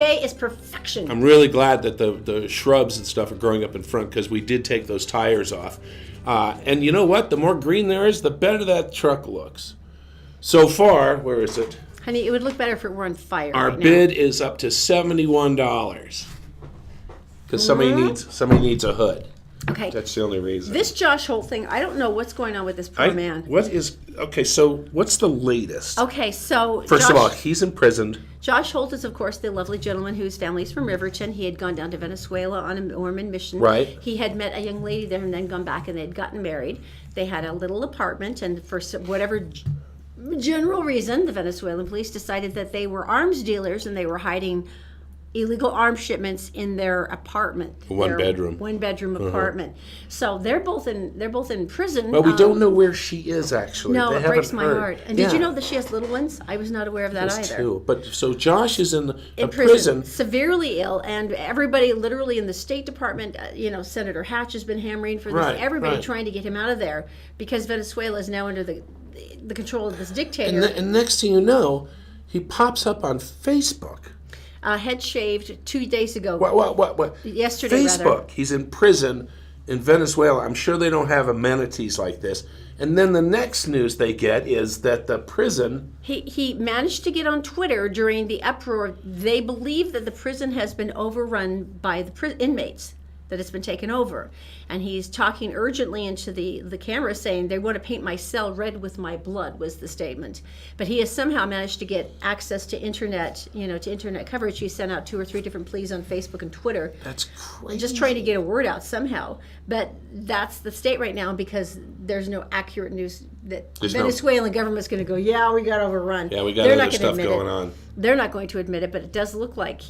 Is perfection. I'm really glad that the shrubs and stuff are growing up in front because we did take those tires off. And you know what? The more green there is, the better that truck looks. So far, where is it? Honey, it would look better if it were on fire. Our right bid now. is up to $71 because somebody needs a hood. Okay. That's the only reason. This Josh Holt thing, I don't know what's going on with this poor man. So what's the latest? Okay, so First of all, he's imprisoned. Josh Holt is, of course, the lovely gentleman whose family is from Riverton. He had gone down to Venezuela on a Mormon mission. Right. He had met a young lady there and then gone back, and they had gotten married. They had a little apartment, and for whatever general reason, the Venezuelan police decided that they were arms dealers and they were hiding illegal arms shipments in their apartment. One bedroom apartment. So they're both in prison. But we don't know where she is actually. No, they it breaks my heard. heart. And did you know that she has little ones? I was not aware of that either. Too. But so Josh is in prison, severely ill, and everybody literally in the State Department, Senator Hatch has been hammering for this. Everybody trying to get him out of there because Venezuela is now under the control of this dictator. And next thing you know, he pops up on Facebook. Head shaved 2 days ago. What? Yesterday, Facebook. rather. He's in prison in Venezuela. I'm sure they don't have amenities like this. And then the next news they get is that the prison... He managed to get on Twitter during the uproar. They believe that the prison has been overrun by the inmates, that it's been taken over. And he's talking urgently into the camera saying, they want to paint my cell red with my blood, was the statement. But he has somehow managed to get access to internet, to internet coverage. He sent out 2 or 3 different pleas on Facebook and Twitter. That's crazy. Just trying to get a word out somehow. But that's the state right now because there's no accurate news that the Venezuelan government's going to go, yeah, we got overrun. Yeah, we got other stuff going on. They're not going to admit it, but it does look like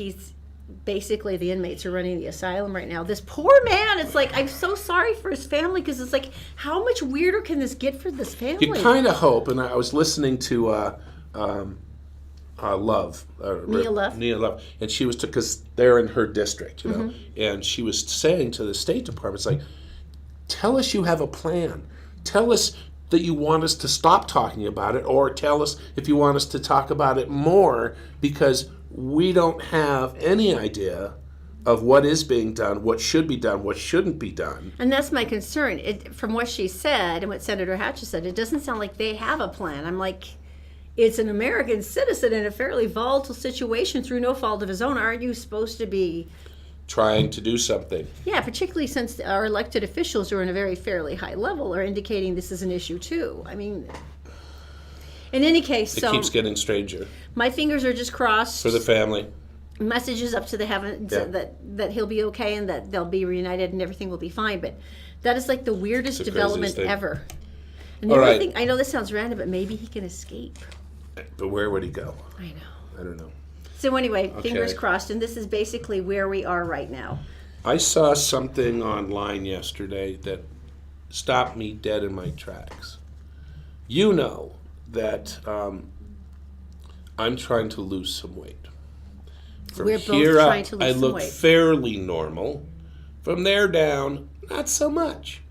basically the inmates are running the asylum right now. This poor man, it's like, I'm so sorry for his family because it's like, how much weirder can this get for this family? You kind of hope, and I was listening to Love. Nia Love. And she was, because they're in her district, and she was saying to the State Department, it's like, tell us you have a plan. Tell us that you want us to stop talking about it, or tell us if you want us to talk about it more, because we don't have any idea of what is being done, what should be done, what shouldn't be done. And that's my concern. From what she said and what Senator Hatch said, it doesn't sound like they have a plan. I'm like, it's an American citizen in a fairly volatile situation through no fault of his own. Aren't you supposed to be trying to do something? Yeah, particularly since our elected officials who are in a very fairly high level are indicating this is an issue too. I mean, in any case, it keeps getting stranger. My fingers are just crossed for the family. Messages up to the heavens that he'll be okay and that they'll be reunited and everything will be fine. But that is like the weirdest development ever. And the only thing, I know this sounds random, but maybe he can escape. But where would he go? I know. I don't know. So anyway, fingers crossed, and this is basically where we are right now. I saw something online yesterday that stopped me dead in my tracks. You know that I'm trying to lose some weight. We're both trying to lose some weight. I look fairly normal. From there down, not so much.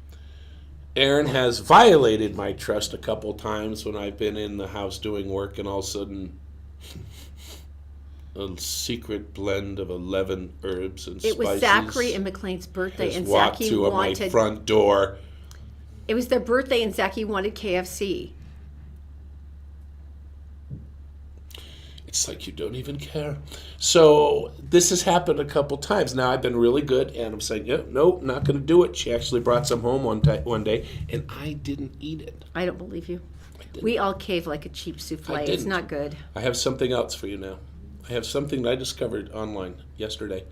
Erin has violated my trust a couple times when I've been in the house doing work, and all of a sudden, a secret blend of 11 herbs and spices. It was Zachary and McLean's birthday, and walked Zachy to wanted my front door. It was their birthday, and Zachy wanted KFC. It's like you don't even care. So this has happened a couple times. Now I've been really good, and I'm saying, nope, not going to do it. She actually brought some home one day, and I didn't eat it. I don't believe you. We all cave like a cheap souffle. It's not good. I have something else for you now. I have something that I discovered online yesterday.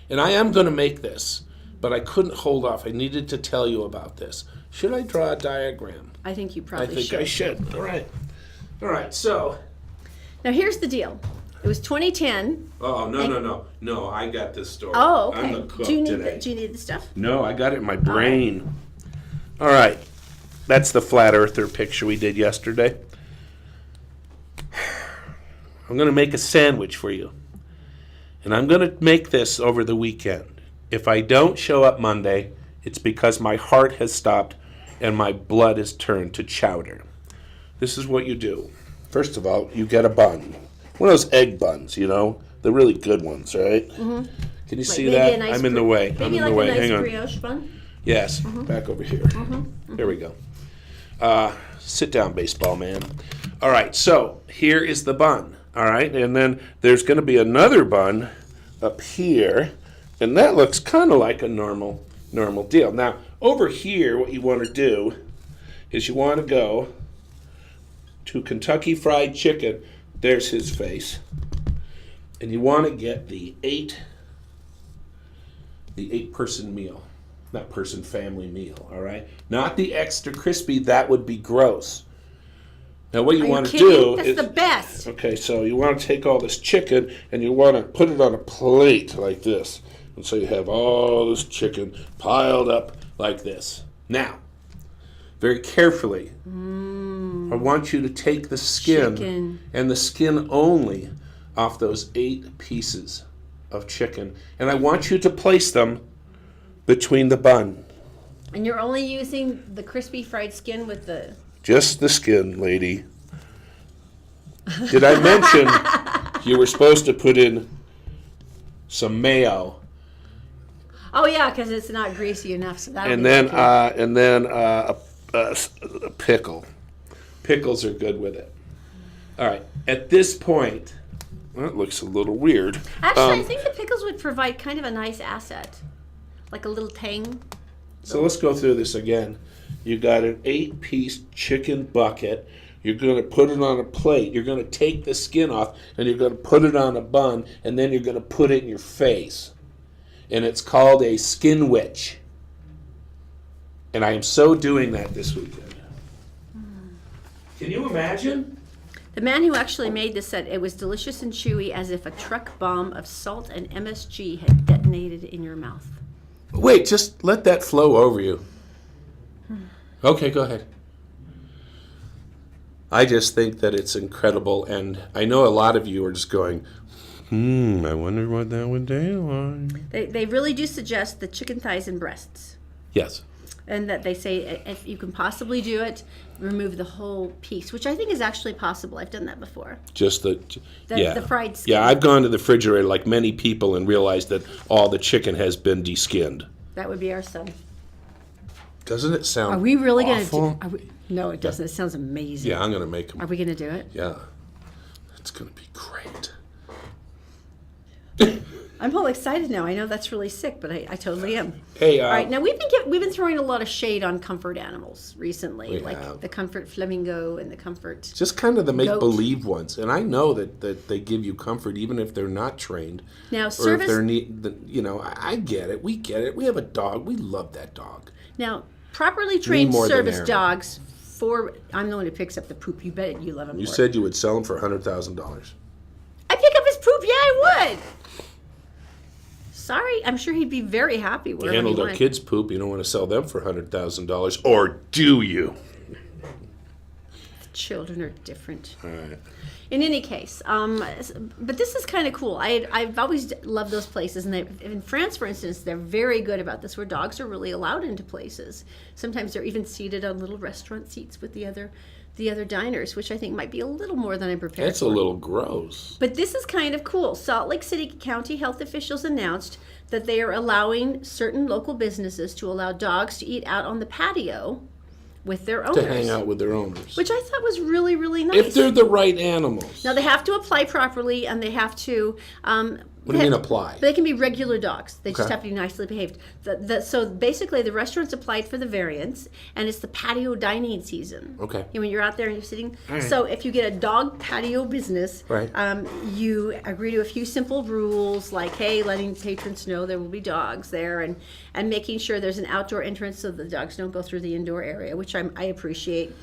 And I am going to make this, but I couldn't hold off. I needed to tell you about this. Should I draw a diagram? I think you probably should. I think I should. All right, so. Now here's the deal. It was 2010. Oh, no, I got this story. Oh, okay. I'm the cook do you need the stuff? No, I got it in my brain. All right. That's the flat earther picture we did yesterday. I'm going to make a sandwich for you. And I'm going to make this over the weekend. If I don't show up Monday, it's because my heart has stopped and my blood has turned to chowder. This is what you do. First of all, you get a bun. One of those egg buns, the really good ones, right? Mm-hmm. Can you see that? I'm in the way. I'm in the way. Hang on. Brioche bun. Yes, back over here. There we go. Sit down, baseball man. All right, so here is the bun. All right, and then there's going to be another bun up here, and that looks kind of like a normal deal. Now, over here, what you want to do is you want to go to Kentucky Fried Chicken. There's his face. And you want to get the eight-person meal. Not person family meal, all right? Not the extra crispy, that would be gross. Now what you want to do is... That's the best. Okay, so you want to take all this chicken and you want to put it on a plate like this. And so you have all this chicken piled up like this. Now, very carefully, I want you to take the skin and the skin only off those 8 pieces of chicken. And I want you to place them between the bun. And you're only using the crispy fried skin with the... Just the skin, lady. Did I mention you were supposed to put in some mayo? Oh yeah, because it's not greasy enough. So and then a pickle. Pickles are good with it. All right. At this point, well, it looks a little weird. Actually, I think the pickles would provide kind of a nice asset, like a little tang. So let's go through this again. You got an 8-piece chicken bucket. You're going to put it on a plate. You're going to take the skin off, and you're going to put it on a bun, and then you're going to put it in your face. And it's called a skin witch. And I am so doing that this weekend. Can you imagine? The man who actually made this said it was delicious and chewy as if a truck bomb of salt and MSG had detonated in your mouth. Wait, just let that flow over you. Okay, go ahead. I just think that it's incredible, and I know a lot of you are just going, I wonder what that would taste like. They really do suggest the chicken thighs and breasts. Yes. And that they say if you can possibly do it, remove the whole piece, which I think is actually possible. I've done that before. Just the fried skin. Yeah, I've gone to the refrigerator like many people and realized that all the chicken has been de-skinned. That would be our son. Doesn't it sound Are we really going awful? to do No, it doesn't. It sounds amazing. Yeah, I'm going to make them. Are we going to do it? Yeah. It's going to be great. I'm all excited now. I know that's really sick, but I totally am. Hey, all right, now we've been throwing a lot of shade on comfort animals recently, like the comfort flamingo and the comfort. Just kind of the make-believe ones, and I know that they give you comfort even if they're not trained. Now, or if they're I get it. We get it. We have a dog. We love that dog. Now, properly trained service dogs. I'm the one who picks up the poop. You bet you love them. You said you would sell them for $100,000. I pick up his poop. Yeah, I would. Sorry, I'm sure he'd be very happy. You handled our kids' poop. You don't want to sell them for $100,000, or do you? Children are different. All right. In any case, but this is kind of cool. I've always loved those places, and in France, for instance, they're very good about this, where dogs are really allowed into places. Sometimes they're even seated on little restaurant seats with the other diners, which I think might be a little more than I'm prepared for. That's a little gross. But this is kind of cool. Salt Lake City County health officials announced that they are allowing certain local businesses to allow dogs to eat out on the patio with their owners. To hang out with their owners. Which I thought was really, really nice. If they're the right animals. Now, they have to apply properly, and they have to... what do you mean apply? They can be regular dogs. They just have to be nicely behaved. So basically, the restaurants applied for the variance, and it's the patio dining season. Okay. When you're out there and you're sitting. Right. So if you get a dog patio business, right. You agree to a few simple rules, like, hey, letting patrons know there will be dogs there, and making sure there's an outdoor entrance so the dogs don't go through the indoor area, which I appreciate.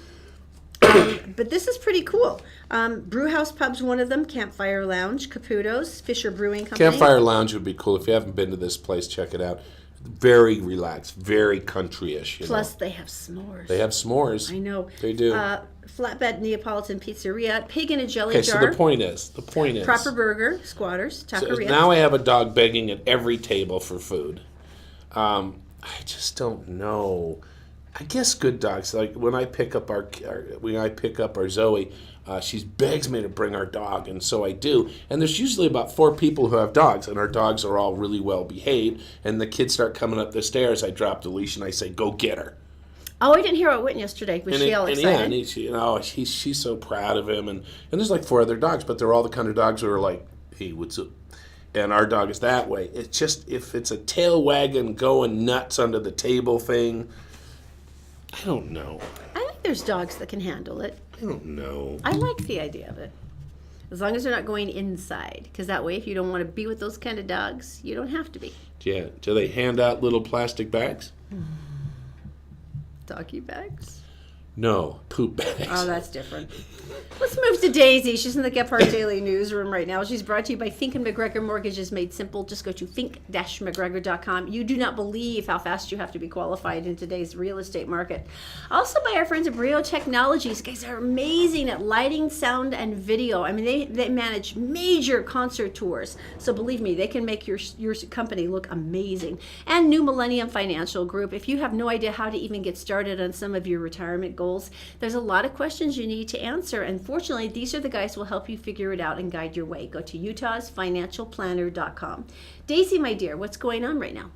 But this is pretty cool. Brewhouse Pub's one of them. Campfire Lounge, Caputo's, Fisher Brewing Company. Campfire Lounge would be cool. If you haven't been to this place, check it out. Very relaxed, very country-ish. Plus, they have s'mores. They have s'mores. I know. They do. Flatbed Neapolitan Pizzeria, Pig in a Jelly Jar. Okay, so the point is. Proper Burger, Squatters, Taqueria. So now I have a dog begging at every table for food. I just don't know. I guess good dogs. Like when I pick up our Zoe, She begs me to bring our dog, and so I do. And there's usually about 4 people who have dogs, and our dogs are all really well behaved. And the kids start coming up the stairs. I drop the leash and I say, "Go get her." Oh, I didn't hear what went yesterday. Was she all excited? And she's so proud of him. And there's like 4 other dogs, but they're all the kind of dogs who are like, "Hey, what's up?" And our dog is that way. It's just, if it's a tail wagging, going nuts under the table thing, I don't know. I think there's dogs that can handle it. I don't know. I like the idea of it. As long as they're not going inside. Because that way, if you don't want to be with those kind of dogs, you don't have to be. Yeah. Do they hand out little plastic bags? Doggy bags? No, poop bags. Oh, that's different. Let's move to Daisy. She's in the Gephardt Daily newsroom right now. She's brought to you by Think and McGregor Mortgages Made Simple. Just go to think-mcgregor.com. You do not believe how fast you have to be qualified in today's real estate market. Also by our friends at Brio Technologies. Guys are amazing at lighting, sound, and video. I mean, they manage major concert tours. So believe me, they can make your company look amazing. And New Millennium Financial Group. If you have no idea how to even get started on some of your retirement goals, there's a lot of questions you need to answer, and fortunately these are the guys who will help you figure it out and guide your way. Go to utahsfinancialplanner.com. Daisy, my dear, what's going on right now?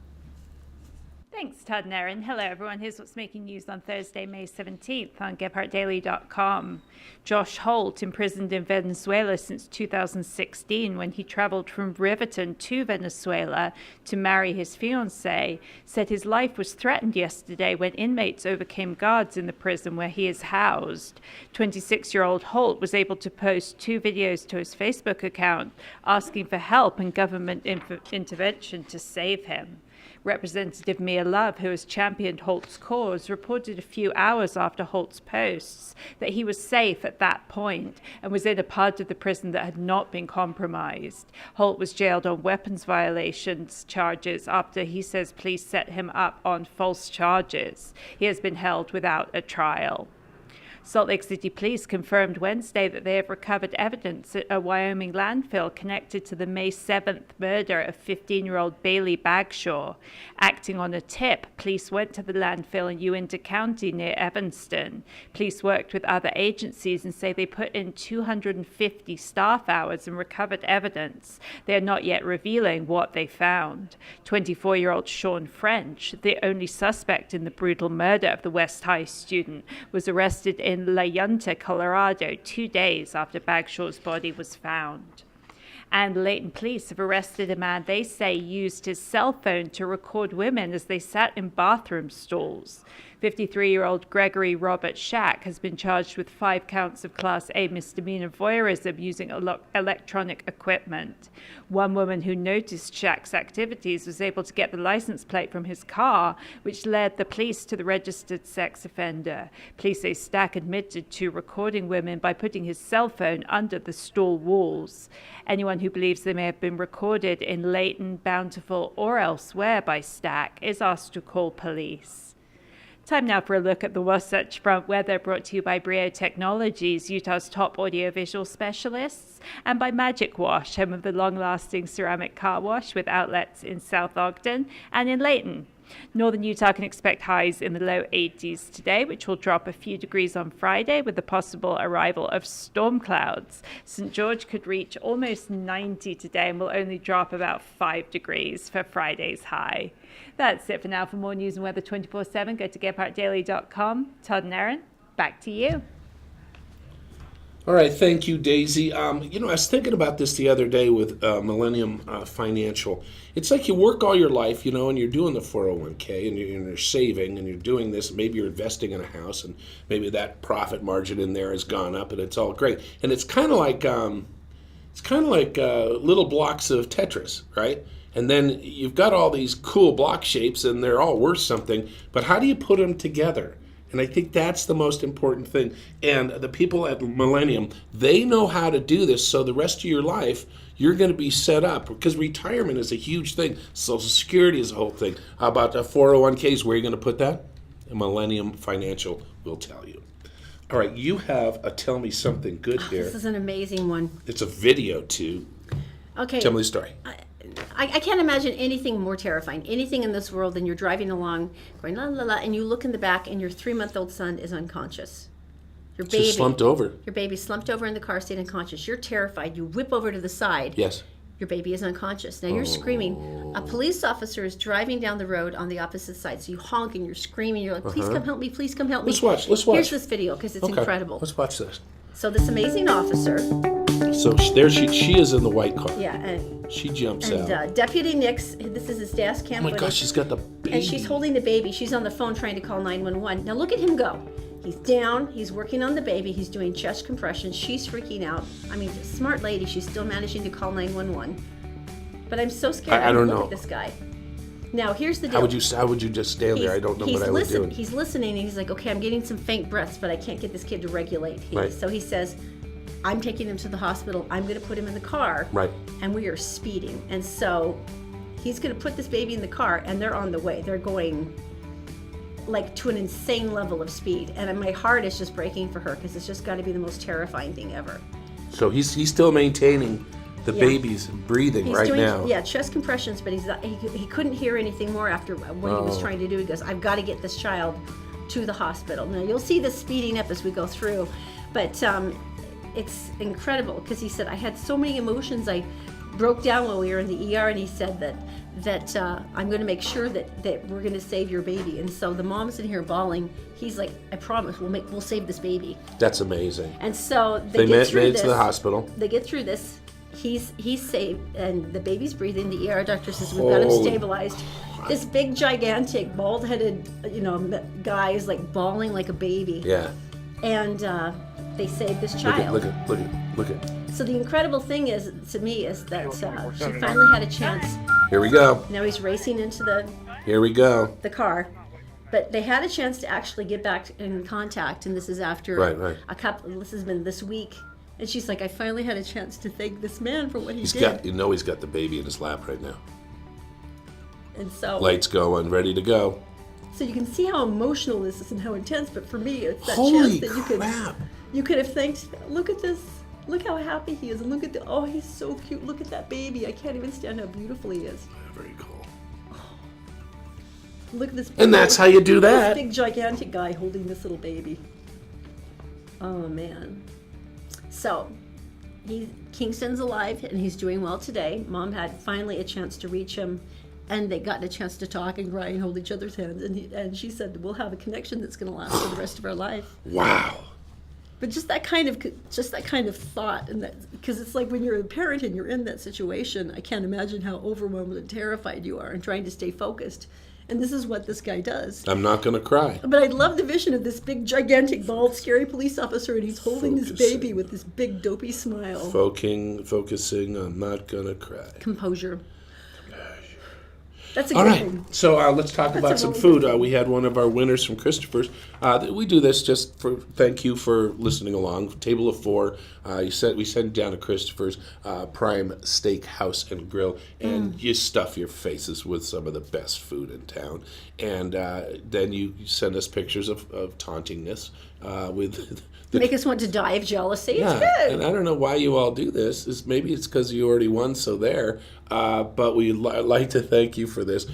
Thanks, Todd and Erin. Hello, everyone. Here's what's making news on Thursday, May 17th on GephartDaily.com. Josh Holt, imprisoned in Venezuela since 2016 when he traveled from Riverton to Venezuela to marry his fiancée, said his life was threatened yesterday when inmates overcame guards in the prison where he is housed. 26-year-old Holt was able to post 2 videos to his Facebook account asking for help and government intervention to save him. Representative Mia Love, who has championed Holt's cause, reported a few hours after Holt's posts that he was safe at that point and was in a part of the prison that had not been compromised. Holt was jailed on weapons violations charges after he says police set him up on false charges. He has been held without a trial. Salt Lake City Police confirmed Wednesday that they have recovered evidence at a Wyoming landfill connected to the May 7th murder of 15-year-old Bailey Bagshaw. Acting on a tip, police went to the landfill in Uinta County near Evanston. Police worked with other agencies and say they put in 250 staff hours and recovered evidence. They are not yet revealing what they found. 24-year-old Sean French, the only suspect in the brutal murder of the West High student, was arrested in La Junta, Colorado, 2 days after Bagshaw's body was found. And Layton police have arrested a man they say used his cell phone to record women as they sat in bathroom stalls. 53-year-old Gregory Robert Shack has been charged with 5 counts of Class A misdemeanor voyeurism using electronic equipment. One woman who noticed Shack's activities was able to get the license plate from his car, which led the police to the registered sex offender. Police say Stack admitted to recording women by putting his cell phone under the stall walls. Anyone who believes they may have been recorded in Layton, Bountiful, or elsewhere by Stack is asked to call police. Time now for a look at the Wasatch Front weather, brought to you by Brio Technologies, Utah's top audiovisual specialists, and by Magic Wash, home of the long-lasting ceramic car wash with outlets in South Ogden and in Layton. Northern Utah can expect highs in the low 80s today, which will drop a few degrees on Friday with the possible arrival of storm clouds. St. George could reach almost 90 today and will only drop about 5 degrees for Friday's high. That's it for now. For more news and weather 24/7, go to GephartDaily.com. Todd and Erin, back to you. All right, thank you, Daisy. I was thinking about this the other day with Millennium Financial. It's like you work all your life, and you're doing the 401k, and you're saving, and you're doing this. Maybe you're investing in a house, and maybe that profit margin in there has gone up, and it's all great. And it's kind of like little blocks of Tetris, right? And then you've got all these cool block shapes, and they're all worth something. But how do you put them together? And I think that's the most important thing. And the people at Millennium, they know how to do this, so the rest of your life, you're going to be set up. Because retirement is a huge thing. Social Security is a whole thing. How about the 401ks? Where are you going to put that? And Millennium Financial will tell you. All right, you have a Tell Me Something Good here. This is an amazing one. It's a video, too. Okay. Tell me the story. I can't imagine anything more terrifying, anything in this world, than you're driving along, going la la la, and you look in the back and your 3-month-old son is unconscious. Your baby. Just slumped over. Your baby slumped over in the car seat unconscious. You're terrified. You whip over to the side. Yes. Your baby is unconscious. Now you're screaming. A police officer is driving down the road on the opposite side. So you honk and you're screaming. You're like, please come help me. Please come help me. Let's watch. Here's this video because it's incredible. Let's watch this. So this amazing officer. So there she is in the white car. Yeah. And She jumps out. Deputy Nix, this is his dash cam Oh my footage. gosh, she's got the baby. And she's holding the baby. She's on the phone trying to call 911. Now look at him go. He's down. He's working on the baby. He's doing chest compressions. She's freaking out. I mean, smart lady. She's still managing to call 911. But I'm so scared. I don't look know. at this guy. Now here's the deal. How would you just stand there? I don't know what I would do. He's listening, and he's like, okay, I'm getting some faint breaths, but I can't get this kid to regulate. Right. So he says, I'm taking him to the hospital. I'm going to put him in the car. Right. And we are speeding. And so he's going to put this baby in the car, and they're on the way. They're going like to an insane level of speed. And my heart is just breaking for her because it's just got to be the most terrifying thing ever. So he's still maintaining the baby's breathing He's right doing, now. Yeah, chest compressions, but he couldn't hear anything more after what he was trying to do. He goes, I've got to get this child to the hospital. Now, you'll see this speeding up as we go through, but it's incredible because he said, I had so many emotions. I broke down while we were in the ER, and he said that I'm going to make sure that we're going to save your baby. And so the mom's in here bawling. He's like, I promise we'll save this baby. That's amazing. And so They get made through it this. to the hospital. They get through this. He's saved, and the baby's breathing. The ER doctor says we've got him stabilized. This big, gigantic, bald-headed, guy is like bawling like a baby. Yeah. And they saved this child. Look at. So the incredible thing is, to me, is that she finally had a chance. Here we go. Now he's racing into Here we go. the car. But they had a chance to actually get back in contact, and this is after Right. a couple. This has been this week. And she's like, I finally had a chance to thank this man for what he did. He's got the baby in his lap right now. And so, Lights going, ready to go. so you can see how emotional this is and how intense. But for me, it's that Holy chance that crap. you could have thanked. Look at this. Look how happy he is, and look at he's so cute. Look at that baby. I can't even stand how beautiful he is. Very cool. Look at this. And that's how you do that. This big gigantic guy holding this little baby. Oh man. So, Kingston's alive and he's doing well today. Mom had finally a chance to reach him, and they got a chance to talk and cry and hold each other's hands. And she said, "We'll have a connection that's going to last for the rest of our life." Wow. But just that kind of thought, and that, because it's like when you're a parent and you're in that situation, I can't imagine how overwhelmed and terrified you are and trying to stay focused. And this is what this guy does. I'm not going to cry. But I love the vision of this big, gigantic, bald, scary police officer, and he's holding this baby with this big, dopey smile. Focusing, I'm not going to cry. Composure. That's a All good right, thing. so let's talk about some food. We had one of our winners from Christopher's. We do this just for thank you for listening along. Table of 4. We sent down to Christopher's Prime Steakhouse and Grill, and you stuff your faces with some of the best food in town. And then you send us pictures of tauntingness with. Make us want to die of jealousy. Yeah, It's good. and I don't know why you all do this. Maybe it's because you already won, so there. But we'd like to thank you for this.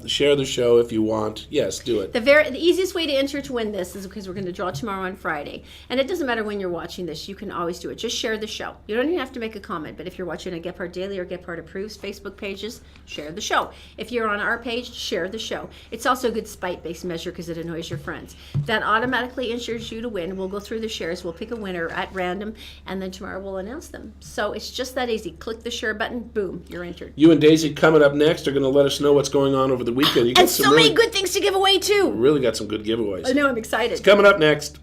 Share the show if you want. Yes, do it. The easiest way to enter to win this is because we're going to draw tomorrow on Friday. And it doesn't matter when you're watching this. You can always do it. Just share the show. You don't even have to make a comment. But if you're watching on Gephardt Daily or Gephardt Approves Facebook pages, share the show. If you're on our page, share the show. It's also a good spite-based measure because it annoys your friends. That automatically ensures you to win. We'll go through the shares. We'll pick a winner at random. And then tomorrow we'll announce them. So it's just that easy. Click the share button. Boom. You're entered. You and Daisy coming up next are going to let us know what's going on over the weekend. You got And so many good things to give away, too. Really got some good giveaways. I know. I'm excited. Coming up next.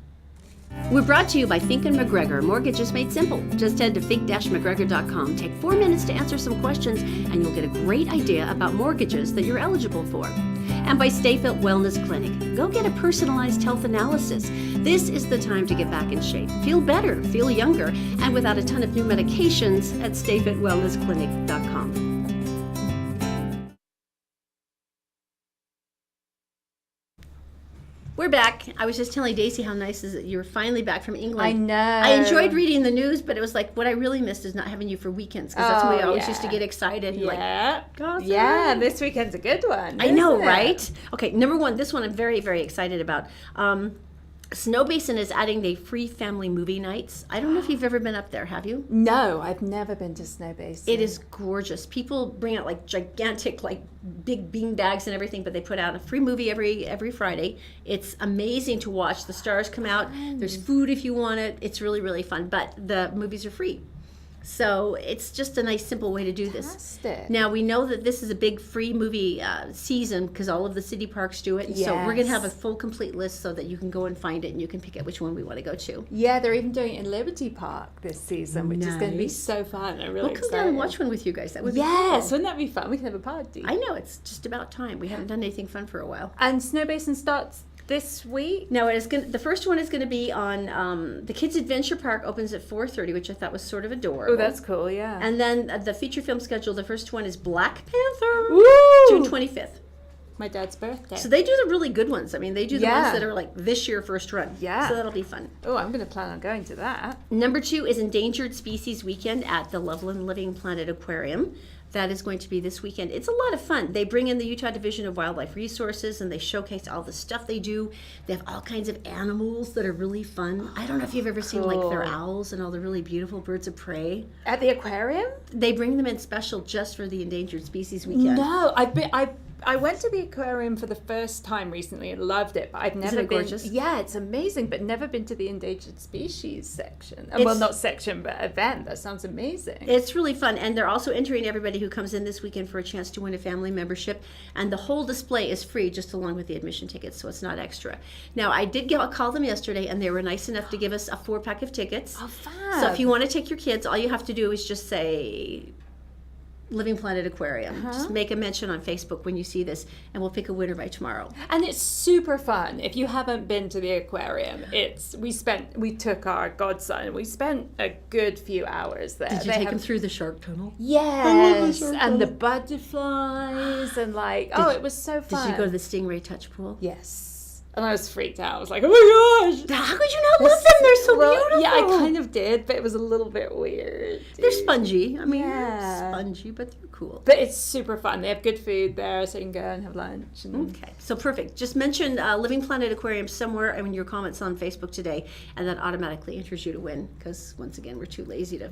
We're brought to you by Fink & McGregor, Mortgages Made Simple. Just head to fink-mcgregor.com. Take 4 minutes to answer some questions, and you'll get a great idea about mortgages that you're eligible for. And by StayFit Wellness Clinic. Go get a personalized health analysis. This is the time to get back in shape. Feel better, feel younger, and without a ton of new medications at stayfitwellnessclinic.com. We're back. I was just telling Daisy how nice is it you were finally back from England. I know. I enjoyed reading the news, but it was like what I really missed is not having you for weekends because that's when we always used to get excited. And awesome. Yeah, this weekend's a good one. I know, isn't it? right? Okay, number one, this one I'm very, very excited about. Snow Basin is adding the free family movie nights. I don't know if you've ever been up there, have you? No, I've never been to Snow Basin. It is gorgeous. People bring out like gigantic, like big bean bags and everything, but they put out a free movie every Friday. It's amazing to watch. The stars come out. There's food if you want it. It's really, really fun. But the movies are free. So it's just a nice, simple way to do this. Fantastic. Now, we know that this is a big free movie season because all of the city parks do it. And so we're going to have a full, complete list so that you can go and find it and you can pick out which one we want to go to. Yeah, they're even doing it in Liberty Park this season, which is going to be so fun. I'm really We'll come down and watch one with you guys. That would be Yes, cool. wouldn't that be fun? We can have a party. I know, it's just about time. We haven't done anything fun for a while. And Snow Basin starts this week? No, it is going. The first one is going to be on the Kids Adventure Park. Opens at 4:30, which I thought was sort of adorable. Oh, that's cool. Yeah. And then the feature film schedule. The first one is Black Panther, Woo! June 25th. My dad's birthday. So they do the really good ones. I mean, they do the ones that are like this year first run. Yeah. So that'll be fun. Oh, I'm going to plan on going to that. Number 2 is Endangered Species Weekend at the Loveland Living Planet Aquarium. That is going to be this weekend. It's a lot of fun. They bring in the Utah Division of Wildlife Resources and they showcase all the stuff they do. They have all kinds of animals that are really fun. I don't know if you've ever seen like their owls and all the really beautiful birds of prey. At the aquarium? They bring them in special just for the Endangered Species Weekend. No, I went to the aquarium for the first time recently and loved it, but I've never it been. gorgeous? Yeah, it's amazing, but never been to the endangered species section. Well, It's- not section, but event. That sounds amazing. It's really fun, and they're also entering everybody who comes in this weekend for a chance to win a family membership. And the whole display is free, just along with the admission tickets, so it's not extra. Now, I did call them yesterday, and they were nice enough to give us a 4-pack of tickets. Oh, fab. So if you want to take your kids, all you have to do is just say Living Planet Aquarium. Just make a mention on Facebook when you see this, and we'll pick a winner by tomorrow. And it's super fun. If you haven't been to the aquarium, we took our godson and we spent a good few hours there. Did you take them through the shark tunnel? Yes, shark and the tunnel. butterflies and it was so fun. Did you go to the Stingray Touch Pool? Yes. And I was freaked out. I was like, oh my gosh. How could you not love them? They're so beautiful. Yeah, I kind of did, but it was a little bit weird. They're spongy. I mean, Yeah. they're spongy, but they're cool. But it's super fun. They have good food there, so you can go and have lunch. And Okay, so perfect. Just mention Living Planet Aquarium somewhere in your comments on Facebook today, and that automatically enters you to win. Because once again, we're too lazy to,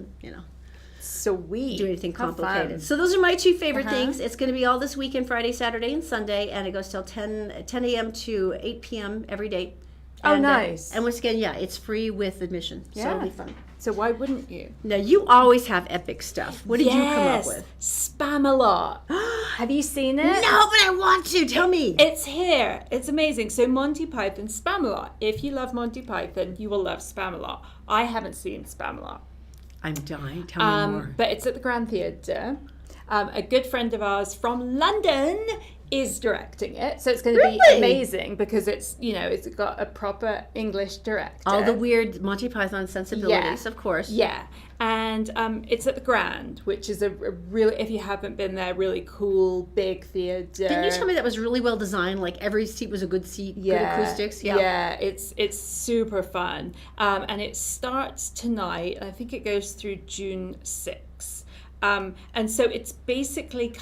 sweet. do anything How complicated. fun. So those are my two favorite things. It's going to be all this weekend, Friday, Saturday, and Sunday, and it goes till 10 a.m. to 8 p.m. every day. Oh, And, nice. And once again, it's free with admission, so it'll be fun. So why wouldn't you? Now, you always have epic stuff. What did you come up with? Spam-A-Lot. Have you seen it? No, but I want to. Tell me. It's here. It's amazing. So Monty Python, Spam-A-Lot. If you love Monty Python, you will love Spam-A-Lot. I haven't seen Spam-A-Lot. I'm dying. Tell me more. But it's at the Grand Theatre. A good friend of ours from London is directing it, so it's going to be Really? amazing because it's got a proper English director. All the weird Monty Python sensibilities, of course. Yeah, and it's at the Grand, which is a really, if you haven't been there, really cool big theatre. Didn't you tell me that was really well designed? Like every seat was a good seat, good acoustics. Yeah, it's super fun, and it starts tonight. I think it goes through June 6th. And so it's basically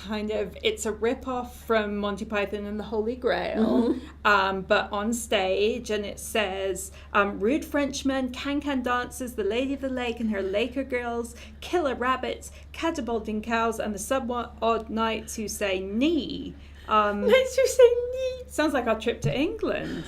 it's a rip-off from Monty Python and the Holy Grail, but on stage, and it says, rude Frenchmen, can-can dancers, the Lady of the Lake and her Laker girls, killer rabbits, catapulting cows, and the somewhat odd knights who say knee. Nice you say neat. Sounds like our trip to England,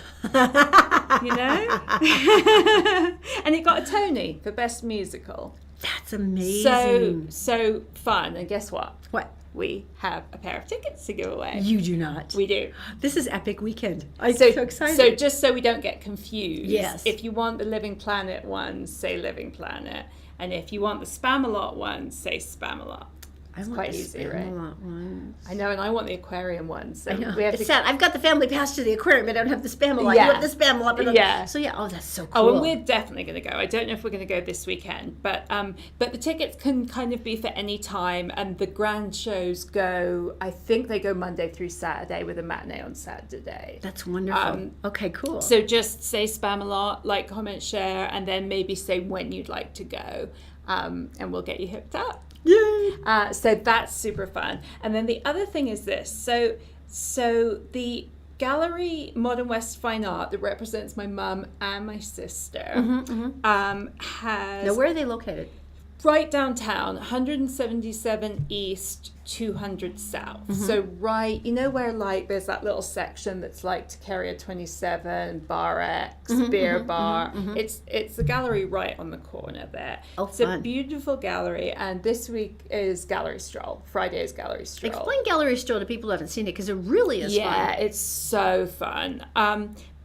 And it got a Tony for Best Musical. That's amazing. So fun. And guess what? What? We have a pair of tickets to give away. You do not. We do. This is epic weekend. I'm So so excited. So just so we don't get confused, Yes. if you want the Living Planet ones, say Living Planet. And if you want the Spam-A-Lot ones, say Spam-A-Lot. I want quite the easy, right? Spam-A-Lot one. I know, and I want the aquarium ones. So I know. we have It's to. sad. I've got the family pass to the aquarium. I don't have the Spam-A-Lot. Yeah. You have the Spam-A-Lot. But Yeah. So oh, that's so cool. Oh, and we're definitely going to go. I don't know if we're going to go this weekend, but the tickets can kind of be for any time, and the grand shows go. I think they go Monday through Saturday with a matinee on Saturday. That's wonderful. Okay, cool. So just say Spam-A-Lot, like, comment, share, and then maybe say when you'd like to go, and we'll get you hooked up. Yay. So that's super fun. And then the other thing is this. So the gallery Modern West Fine Art that represents my mum and my sister has Now, where are they located? right downtown, 177 East, 200 South. So right, you know where like there's that little section that's like to Carrier 27, Bar X, Beer Bar. It's the gallery right on the corner there. Oh, it's a fun. beautiful gallery, and this week is Gallery Stroll. Friday is Gallery Stroll. Explain Gallery Stroll to people who haven't seen it, because it really is fun. Yeah, it's so fun.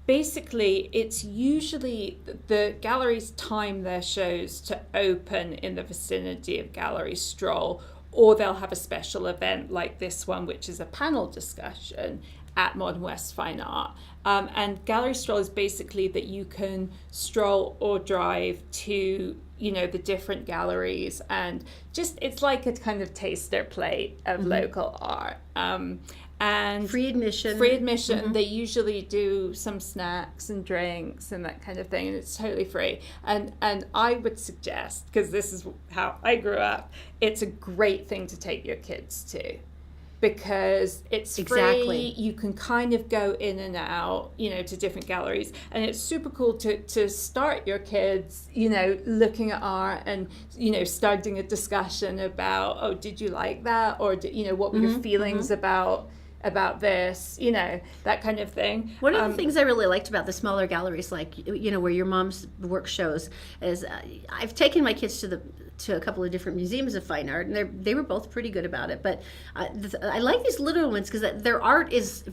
Basically, it's usually the galleries time their shows to open in the vicinity of Gallery Stroll, or they'll have a special event like this one, which is a panel discussion at Modern West Fine Art. And Gallery Stroll is basically that you can stroll or drive to, you know, the different galleries, and just it's like a kind of taster plate of local art. And Free admission. They usually do some snacks and drinks and that kind of thing, and it's totally free. And I would suggest, because this is how I grew up, it's a great thing to take your kids to, because it's Exactly. free. You can kind of go in and out, you know, to different galleries, and it's super cool to start your kids, you know, looking at art and, you know, starting a discussion about, oh, did you like that, or you know, what were your feelings about this, you know, that kind of thing. One of the things I really liked about the smaller galleries, like, you know, where your mom's work shows, is I've taken my kids to a couple of different museums of fine art, and they were both pretty good about it. But I like these little ones because their art is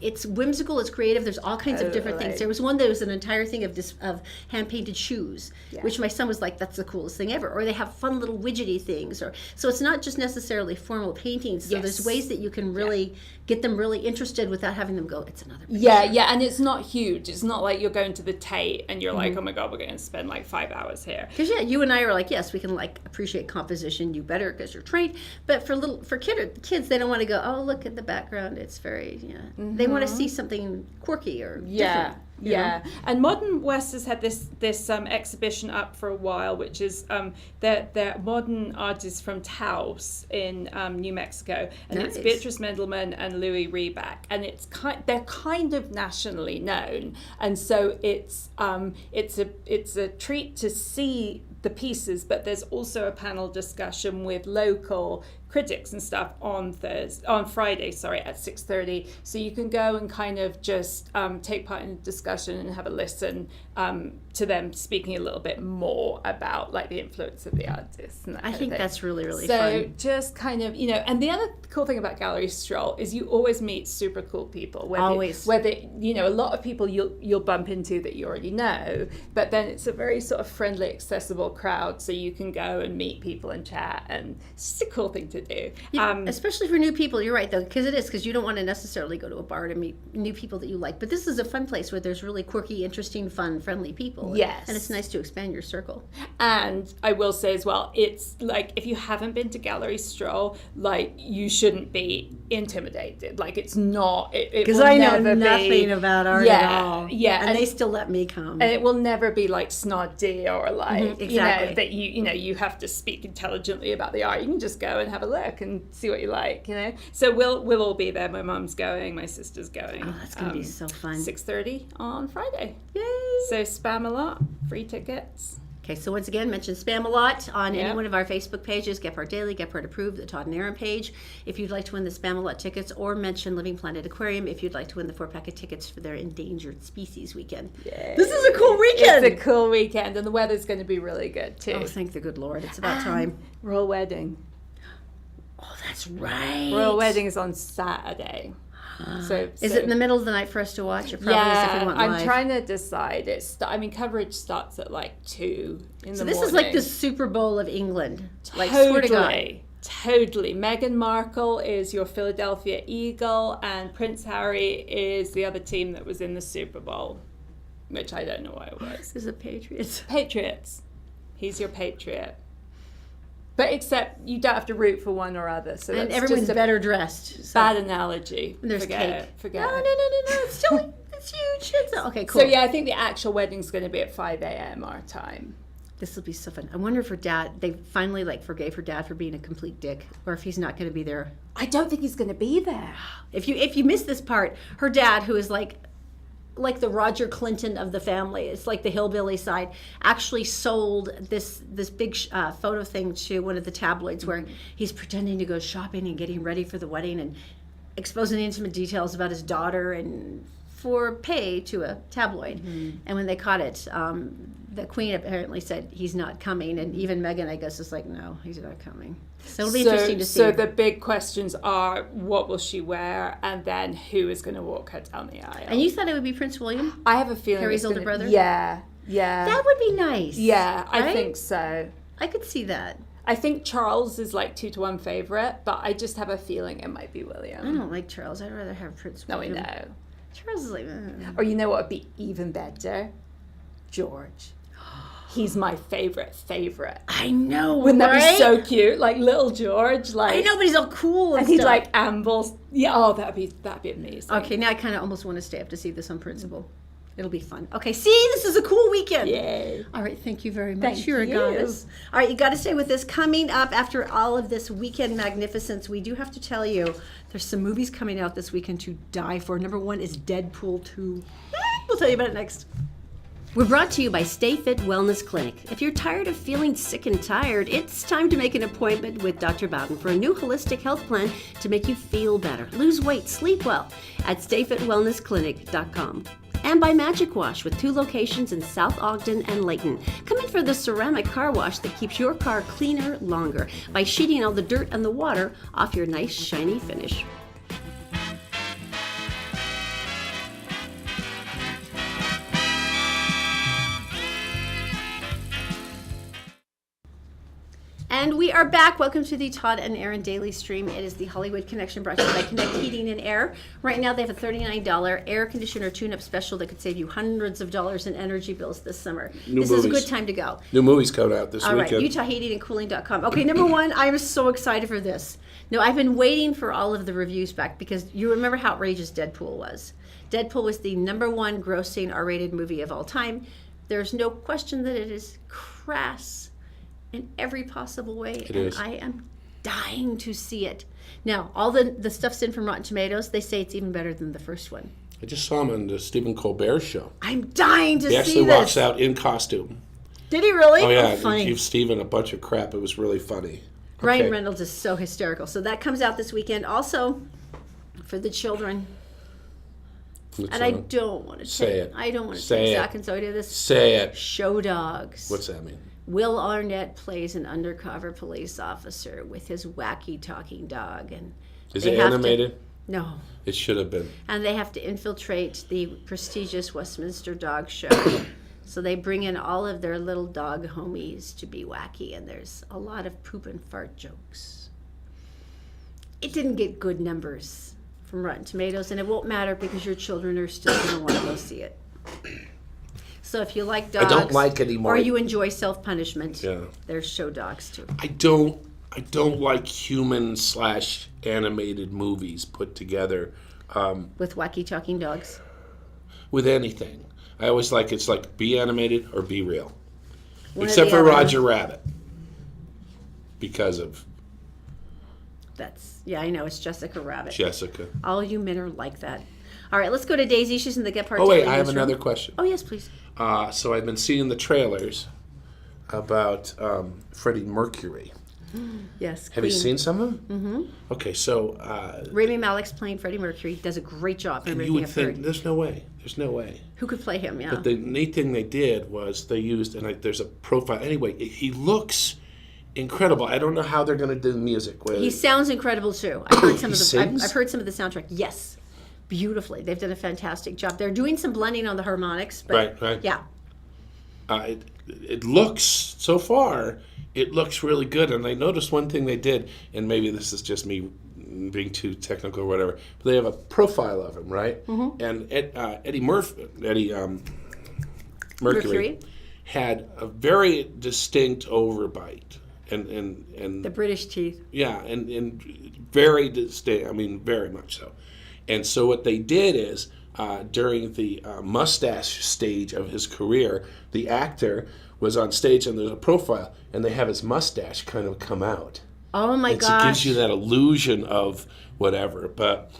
it's whimsical, it's creative. There's all kinds of different things. There was one that was an entire thing of hand painted shoes, which my son was like, "That's the coolest thing ever." Or they have fun little widgety things. So it's not just necessarily formal paintings. So there's ways that you can really get them really interested without having them go, "It's another picture." Yeah, and it's not huge. It's not like you're going to the Tate and you're like, "Oh my God, we're going to spend like 5 hours here." Because you and I are like, yes, we can like appreciate composition, you better because you're trained. But for kids, they don't want to go, "Oh, look at the background. It's very They want to see something quirky or different. Yeah, and Modern West has had this exhibition up for a while, which is they're modern artists from Taos in New Mexico, and Nice. it's Beatrice Mendelman and Louis Reback, and they're kind of nationally known, and so it's a treat to see the pieces, but there's also a panel discussion with local critics and stuff on Friday at 6:30, so you can go and kind of just take part in the discussion and have a listen to them speaking a little bit more about like the influence of the artists and that I kind think of thing. that's really, really so fun. just kind of, you know, and the other cool thing about Gallery Stroll is you always meet super cool people. Whether you know, a lot of people you'll bump into that you already know, but then it's a very sort of friendly, accessible crowd, so you can go and meet people and chat, and it's just a cool thing to do. Especially for new people, you're right though, because you don't want to necessarily go to a bar to meet new people that you like. But this is a fun place where there's really quirky, interesting, fun, friendly people. Yes. And it's nice to expand your circle. And I will say as well, it's like if you haven't been to Gallery Stroll, like you shouldn't be intimidated. Like it's not. Because I know nothing about art at all. Yeah, and they still let me come. And it will never be like snotty or like exactly. you know that you have to speak intelligently about the art. You can just go and have a look and see what you like. You know. So we'll all be there. My mom's going. My sister's going. Oh, that's gonna be so fun. 6:30 on Friday. Yay! So spam a lot. Free tickets. Okay, so once again, mention Spam a Lot on any one of our Facebook pages, Get Part Daily, Get Part Approved, the Todd and Erin page, if you'd like to win the Spam a Lot tickets, or mention Living Planet Aquarium if you'd like to win the 4-pack of tickets for their Endangered Species Weekend. Yay. This is a cool weekend! It's a cool weekend, and the weather's going to be really good too. Oh, thank the good Lord. It's about time. Royal Wedding. Oh, that's right. Royal Wedding is on Saturday. So is it in the middle of the night for us to watch? It probably is if we want live. I'm trying to decide. Coverage starts at like 2 in the morning. So this is like the Super Bowl of England. Like, swear to God. Totally. Meghan Markle is your Philadelphia Eagle, and Prince Harry is the other team that was in the Super Bowl, which I don't know why it was. Is it Patriots? Patriots. He's your Patriot. But except you don't have to root for one or other. So and that's everyone's just a better dressed. So. bad analogy. There's Forget cake. it. Forget No. it. It's still it's huge. Okay, cool. So yeah, I think the actual wedding's going to be at 5 a.m. our time. This will be so fun. I wonder if they finally forgave her dad for being a complete dick, or if he's not going to be there. I don't think he's going to be there. If you missed this part, her dad, who is like the Roger Clinton of the family, it's like the hillbilly side, actually sold this big photo thing to one of the tabloids where he's pretending to go shopping and getting ready for the wedding and exposing intimate details about his daughter and for pay to a tabloid. And when they caught it, the Queen apparently said he's not coming, and even Meghan, I guess, is like, no, he's not coming. So it'll be interesting to see. So the big questions are, what will she wear, and then who is going to walk her down the aisle? And you thought it would be Prince William? I have a feeling Harry's older brother? Yeah. That would be nice. Yeah, I right? think so. I could see that. I think Charles is 2-1 favorite, but I just have a feeling it might be William. I don't like Charles. I'd rather have Prince William. No, I know. Charles is like... Or you know what would be even better? George. He's my favorite. I know, Wouldn't that right? be so cute? Little George. I know, but he's all cool and he's stuff. ambles. Yeah, oh, that'd be amazing. Okay, now I kind of almost want to stay up to see this on principle. It'll be fun. Okay, see, this is a cool weekend. Yay. All right, thank you very much. Thank You're you. a goddess. All right, you got to stay with us. Coming up after all of this weekend magnificence, we do have to tell you there's some movies coming out this weekend to die for. Number 1 is Deadpool 2. We'll tell you about it next. We're brought to you by Stay Fit Wellness Clinic. If you're tired of feeling sick and tired, it's time to make an appointment with Dr. Bowden for a new holistic health plan to make you feel better, lose weight, sleep well at stayfitwellnessclinic.com. And by Magic Wash with 2 locations in South Ogden and Layton. Come in for the ceramic car wash that keeps your car cleaner longer by sheeting all the dirt and the water off your nice shiny finish. And we are back. Welcome to the Todd and Erin Daily Stream. It is the Hollywood Connection brought to you by Connect Heating and Air. Right now they have a $39 air conditioner tune-up special that could save you hundreds of dollars in energy bills this summer. This is a good time to go. New movies coming out this weekend. All right, UtahHeatingandCooling.com. Okay, number 1, I am so excited for this. No, I've been waiting for all of the reviews back because you remember how outrageous Deadpool was. Deadpool was the number 1 grossing R-rated movie of all time. There's no question that it is crass in every possible way. It is. I am dying to see it. Now, all the stuff's in from Rotten Tomatoes. They say it's even better than the first one. I just saw him on the Stephen Colbert show. I'm dying to see He this. actually walks out in costume. Did he really? Oh, yeah. Funny. He gave Stephen a bunch of crap. It was really funny. Ryan Okay. Reynolds is so hysterical. So that comes out this weekend. Also, for the children. What's And I on? don't want to Say take it. I don't want to Say take it. Zach and Zoe to this. Say it. Show Dogs. What's that mean? Will Arnett plays an undercover police officer with his wacky talking dog, and Is they it have to- animated? No. It should have been. And they have to infiltrate the prestigious Westminster Dog Show. So they bring in all of their little dog homies to be wacky, and there's a lot of poop and fart jokes. It didn't get good numbers from Rotten Tomatoes, and it won't matter because your children are still going to want to go see it. So if you like dogs, I don't like anymore. or you enjoy self-punishment, Yeah. there's Show Dogs too. I don't like human/animated movies put together With wacky talking dogs. with anything. I always like it's like be animated or be real. One or Except the for other. Roger Rabbit. Because of Yeah, I know, it's Jessica Rabbit. Jessica. All you men are like that. All right, let's go to Daisy. She's in the Get Part Oh wait, Daily I have newsroom. another question. Oh, yes, please. So I've been seeing the trailers about Freddie Mercury. Yes, Have you Queen. seen some of them? Mm-hmm. Okay, so Rami Malek's playing Freddie Mercury. Does a great job from and you everything would I've think heard. there's no way. There's no way. Who could play him, yeah. But the neat thing they did was they used, and there's a profile. Anyway, he looks incredible. I don't know how they're going to do the music. He sounds incredible, too. I've heard some He of the sings? I've heard some of the soundtrack. Yes. Beautifully. They've done a fantastic job. They're doing some blending on the harmonics, but Right. yeah. It looks, so far, it looks really good. And I noticed one thing they did, and maybe this is just me being too technical or whatever, but they have a profile of him, right? Mm-hmm. And Eddie Mercury had a very distinct overbite. And The British teeth. yeah, and very distinct. I mean, very much so. And so what they did is during the mustache stage of his career, the actor was on stage, and there's a profile, and they have his mustache kind of come out. Oh my It gosh. gives you that illusion of whatever. But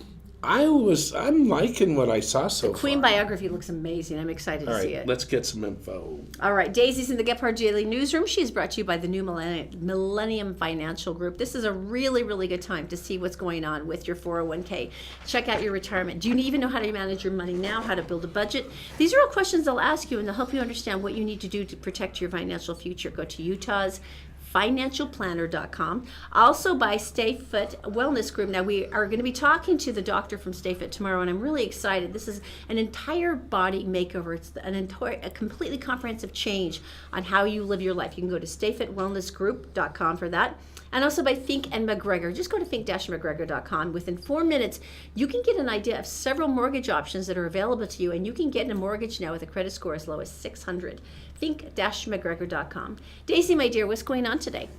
I'm liking what I saw so far. Queen biography looks amazing. I'm excited All to see right, it. let's get some info. All right, Daisy's in the Gephardt Daily Newsroom. She is brought to you by the new Millennium Financial Group. This is a really, really good time to see what's going on with your 401k. Check out your retirement. Do you even know how to manage your money now, how to build a budget? These are all questions they'll ask you, and they'll help you understand what you need to do to protect your financial future. Go to Utah's financialplanner.com. Also by Stay Fit Wellness Group. Now we are going to be talking to the doctor from Stay Fit tomorrow, and I'm really excited. This is an entire body makeover. It's a completely comprehensive change on how you live your life. You can go to stayfitwellnessgroup.com for that. And also by Fink and McGregor. Just go to fink-mcgregor.com. Within 4 minutes, you can get an idea of several mortgage options that are available to you, and you can get a mortgage now with a credit score as low as 600. Fink-mcgregor.com. Daisy, my dear, what's going on today?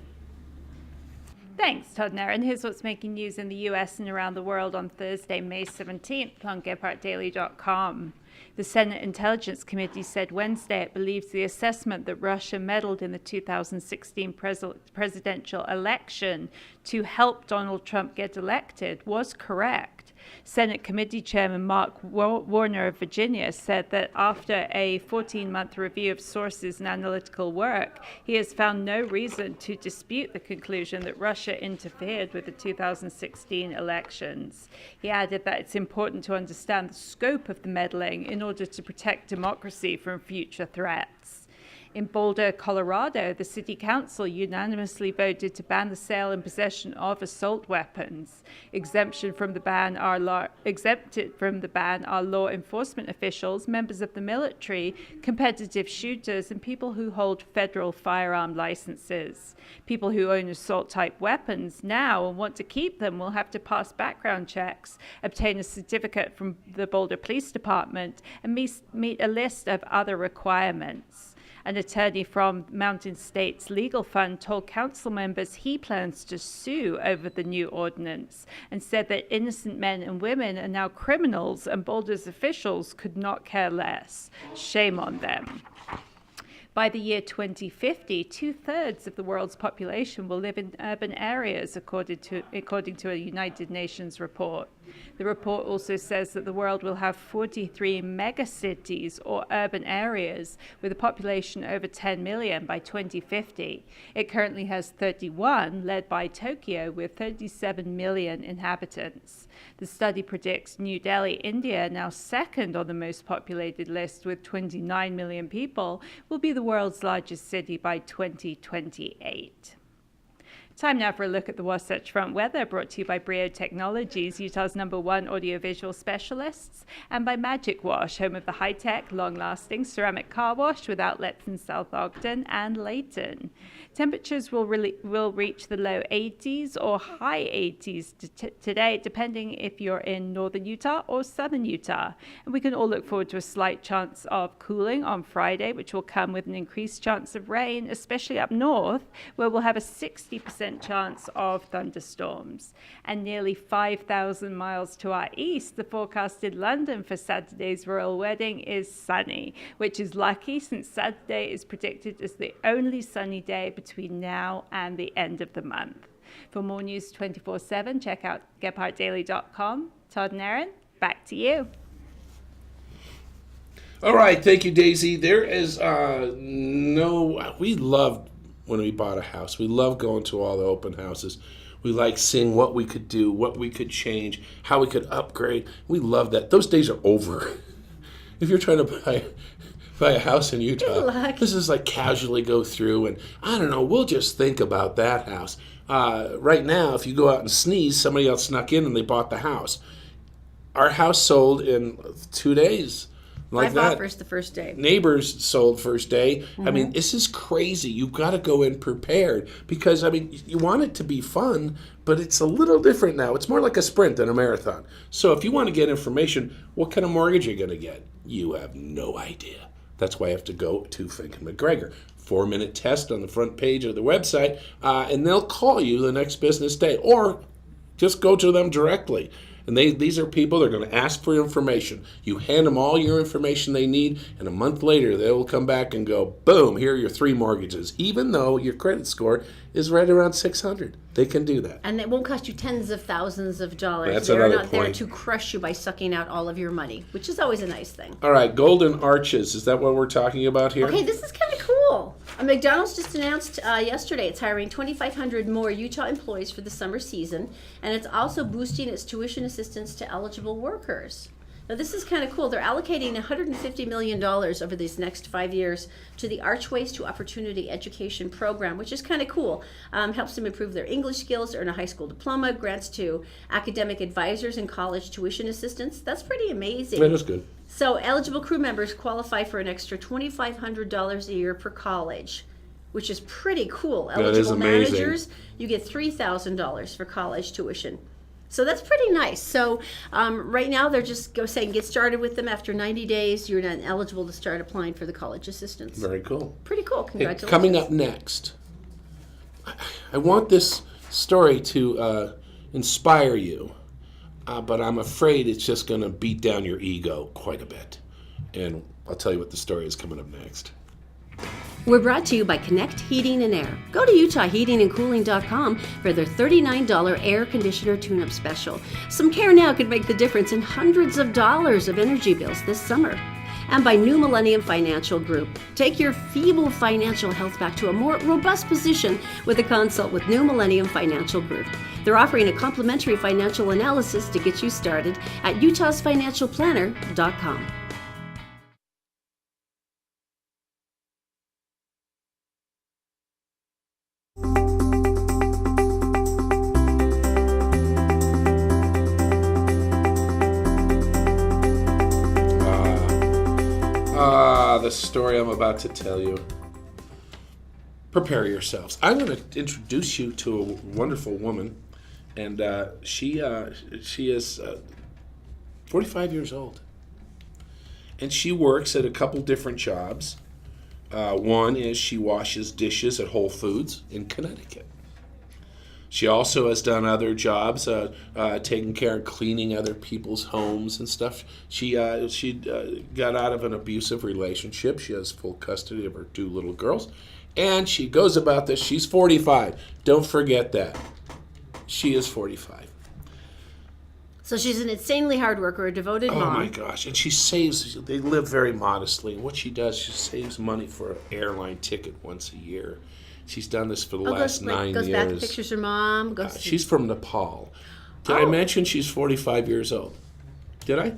Thanks, Todd and Erin. Here's what's making news in the US and around the world on Thursday, May 17th on GephartDaily.com. The Senate Intelligence Committee said Wednesday it believes the assessment that Russia meddled in the 2016 presidential election to help Donald Trump get elected was correct. Senate Committee Chairman Mark Warner of Virginia said that after a 14-month review of sources and analytical work, he has found no reason to dispute the conclusion that Russia interfered with the 2016 elections. He added that it's important to understand the scope of the meddling in order to protect democracy from future threats. In Boulder, Colorado, the city council unanimously voted to ban the sale and possession of assault weapons. Exempted from the ban are law enforcement officials, members of the military, competitive shooters, and people who hold federal firearm licenses. People who own assault-type weapons now and want to keep them will have to pass background checks, obtain a certificate from the Boulder Police Department, and meet a list of other requirements. An attorney from Mountain State's legal fund told council members he plans to sue over the new ordinance and said that innocent men and women are now criminals and Boulder's officials could not care less. Shame on them. By the year 2050, 2/3 of the world's population will live in urban areas, according to a United Nations report. The report also says that the world will have 43 megacities or urban areas with a population over 10 million by 2050. It currently has 31, led by Tokyo, with 37 million inhabitants. The study predicts New Delhi, India, now second on the most populated list with 29 million people, will be the world's largest city by 2028. Time now for a look at the Wasatch Front weather, brought to you by Brio Technologies, Utah's #1 audiovisual specialists, and by Magic Wash, home of the high-tech, long-lasting ceramic car wash with outlets in South Ogden and Layton. Temperatures will reach the low 80s or high 80s today, depending if you're in northern Utah or southern Utah. And we can all look forward to a slight chance of cooling on Friday, which will come with an increased chance of rain, especially up north, where we'll have a 60% chance of thunderstorms. And nearly 5,000 miles to our east, the forecasted London for Saturday's royal wedding is sunny, which is lucky since Saturday is predicted as the only sunny day between now and the end of the month. For more news 24/7, check out GephartDaily.com. Todd and Erin, back to you. All right, thank you, Daisy. There is we loved when we bought a house. We love going to all the open houses. We like seeing what we could do, what we could change, how we could upgrade. We love that. Those days are over. If you're trying to buy a house in Utah, this is like casually go through and, I don't know, we'll just think about that house. Right now, if you go out and sneeze, somebody else snuck in and they bought the house. Our house sold in 2 days. Like I bought the first day. Neighbors sold first day. Mm-hmm. I mean, this is crazy. You've got to go in prepared because, I mean, you want it to be fun, but it's a little different now. It's more like a sprint than a marathon. So if you want to get information, what kind of mortgage are you going to get? You have no idea. That's why I have to go to Fink and McGregor. 4-minute test on the front page of the website, and they'll call you the next business day. Or just go to them directly. And these are people that are going to ask for information. You hand them all your information they need, and a month later they will come back and go, boom, here are your 3 mortgages, even though your credit score is right around 600. They can do that. And it won't cost you tens of thousands of dollars. That's They're another not there point. to crush you by sucking out all of your money, which is always a nice thing. All right, Golden Arches. Is that what we're talking about here? Okay, this is kind of cool. McDonald's just announced yesterday it's hiring 2,500 more Utah employees for the summer season, and it's also boosting its tuition assistance to eligible workers. Now, this is kind of cool. They're allocating $150 million over these next 5 years to the Archways to Opportunity Education program, which is kind of cool. Helps them improve their English skills, earn a high school diploma, grants to academic advisors and college tuition assistance. That's pretty amazing. That is good. So eligible crew members qualify for an extra $2,500 a year per college, which is pretty cool. That is Eligible amazing. managers, you get $3,000 for college tuition. So that's pretty nice. So right now they're just saying get started with them. After 90 days, you're then eligible to start applying for the college assistance. Very cool. Pretty cool. Hey, Congratulations. coming up next, I want this story to inspire you, but I'm afraid it's just going to beat down your ego quite a bit. And I'll tell you what the story is coming up next. We're brought to you by Connect Heating and Air. Go to UtahHeatingandCooling.com for their $39 air conditioner tune-up special. Some care now could make the difference in hundreds of dollars of energy bills this summer. And by New Millennium Financial Group. Take your feeble financial health back to a more robust position with a consult with New Millennium Financial Group. They're offering a complimentary financial analysis to get you started at utahsfinancialplanner.com. The story I'm about to tell you. Prepare yourselves. I'm going to introduce you to a wonderful woman, and she is 45 years old, and she works at a couple different jobs. One is she washes dishes at Whole Foods in Connecticut. She also has done other jobs, taking care of cleaning other people's homes and stuff. She got out of an abusive relationship. She has full custody of her 2 little girls. And she goes about this. She's 45. Don't forget that. She is 45. So she's an insanely hard worker, a devoted mom. Oh my gosh. And she saves, they live very modestly. And what she does, she saves money for an airline ticket once a year. She's done this for the last 9 goes years. back, pictures her mom. She's from Nepal. Did I mention she's 45 years old? Did I?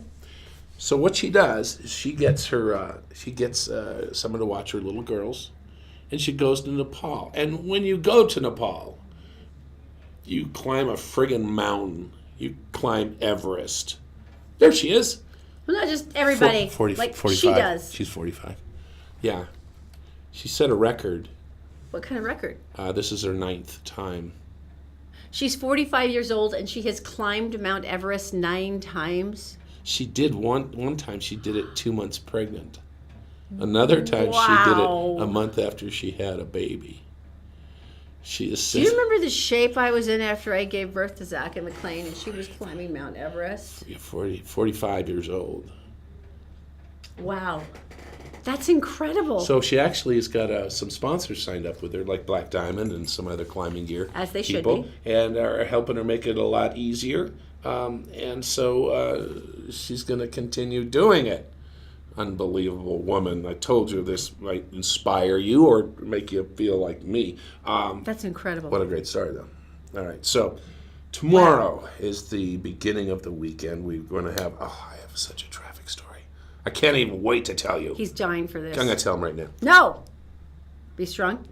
So what she does is she gets someone to watch her little girls, and she goes to Nepal. And when you go to Nepal, you climb a friggin' mountain. You climb Everest. There she is. Well, not just everybody. 45. She does. She's 45. Yeah. She set a record. What kind of record? This is her 9th time. She's 45 years old and she has climbed Mount Everest 9 times. She did one time. She did it 2 months pregnant. Another time she did it a month after she had a baby. She is. Do you remember the shape I was in after I gave birth to Zach and McLean and she was climbing Mount Everest? 45 years old. Wow. That's incredible. So she actually has got some sponsors signed up with her, like Black Diamond and some other climbing gear As they people, should be. and are helping her make it a lot easier. And so she's going to continue doing it. Unbelievable woman. I told you this might inspire you or make you feel like me. That's incredible. What a great story, though. All right, so tomorrow is the beginning of the weekend. We're going to have, I have such a traffic story. I can't even wait to tell you. He's dying for this. I'm going to tell him right now. No! Be strong.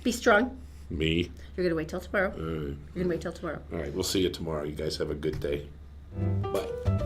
Be strong. Me? You're going to wait till tomorrow. You're going to wait till tomorrow. All right, we'll see you tomorrow. You guys have a good day. Bye.